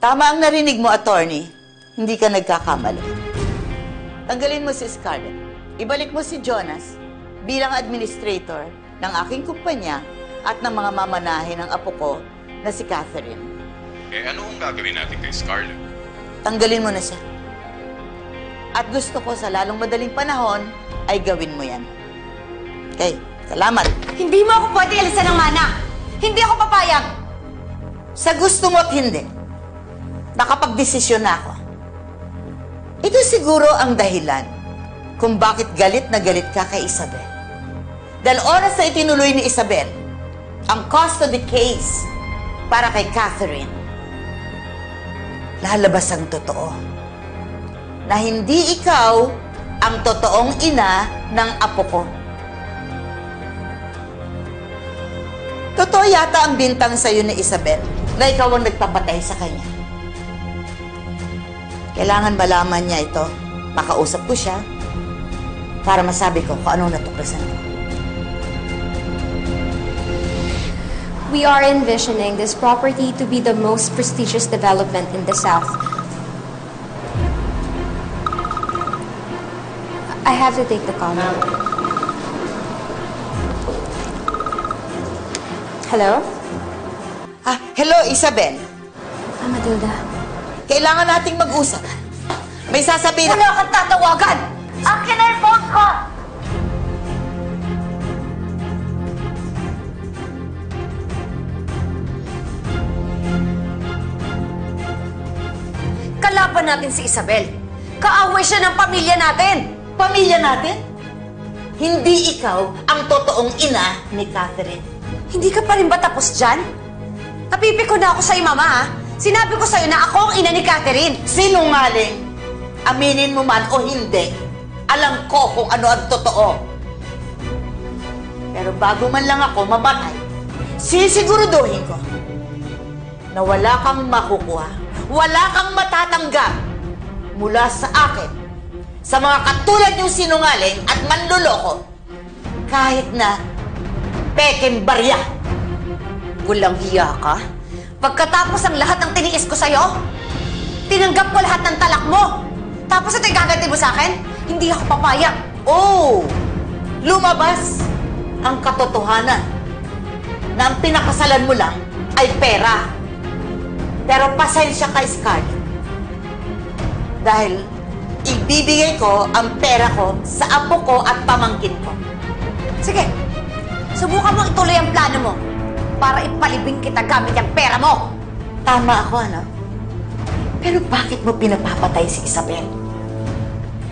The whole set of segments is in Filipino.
Tama ang narinig mo, attorney. Hindi ka nagkakamali. Tanggalin mo si Scarlett. Ibalik mo si Jonas bilang administrator ng aking kumpanya at ng mga mamanahe ng apo ko na si Catherine. Ano ang gagawin natin kay Scarlett? Tanggalin mo na siya. At gusto ko sa lalong madaling panahon ay gawin mo yan. Okay, salamat. Hindi mo ako pwede alisan ng mana. Hindi ako papayag. Sa gusto mo at hindi, nakapagdesisyon na ako. Ito siguro ang dahilan kung bakit galit na galit ka kay Isabel. Dahil oras na itinuloy ni Isabel ang custody case para kay Catherine, lalabas ang totoo na hindi ikaw ang totoong ina ng apo ko. Totoo yata ang bintang sa'yo ni Isabel na ikaw ang nagpapatay sa kanya. Kailangan malaman niya ito. Makausap ko siya para masabi ko kung anong natuklasan ko. We are envisioning this property to be the most prestigious development in the South. I have to take the call now. Hello? Hello, Isabel. Matilda. Kailangan nating mag-usap. May sasabihin... Wala kang tatawagan! Akin na yung phone ko! Kalaban natin si Isabel. Kaaway siya ng pamilya natin. Pamilya natin? Hindi ikaw ang totoong ina ni Catherine. Hindi ka pa rin ba tapos dyan? Napipiko na ako sa'yo, Mama, ha? Sinabi ko sa'yo na ako ang ina ni Catherine. Sinungaling. Aminin mo man o hindi, alam ko kung ano ang totoo. Pero bago man lang ako mamatay, sisiguraduhin ko na wala kang makukuha, wala kang matatanggap mula sa akin sa mga katulad niyong sinungaling at manluloko kahit na pekeng barya. Walang hiya ka? Pagkatapos ang lahat ng tiniis ko sa'yo, tinanggap ko lahat ng talak mo. Tapos ito'y gaganti mo sa akin? Hindi ako papayag. Oh, lumabas ang katotohanan na ang pinakasalan mo lang ay pera. Pero pasensya kay Scarlett. Dahil ibibigay ko ang pera ko sa apo ko at pamangkin ko. Sige, subukan mo ituloy ang plano mo para ipalibing kita gamit ang pera mo. Tama ako, ano? Pero bakit mo pinapapatay si Isabel?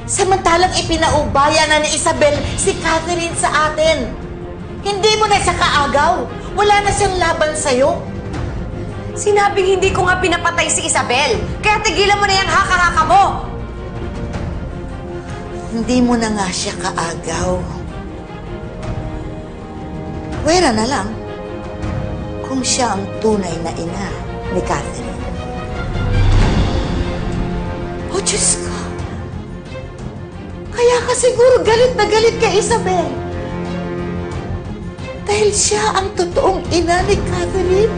Samantalang ipinaubaya na ni Isabel si Catherine sa atin. Hindi mo na siya kaagaw. Wala na siyang laban sa'yo. Sinabing hindi ko nga pinapatay si Isabel. Kaya tigilan mo na yung haka-haka mo. Hindi mo na nga siya kaagaw. Pwera na lang kung siya ang tunay na ina ni Catherine. Oh, Diyos ko! Kaya ka siguro galit na galit kay Isabel. Dahil siya ang totoong ina ni Catherine.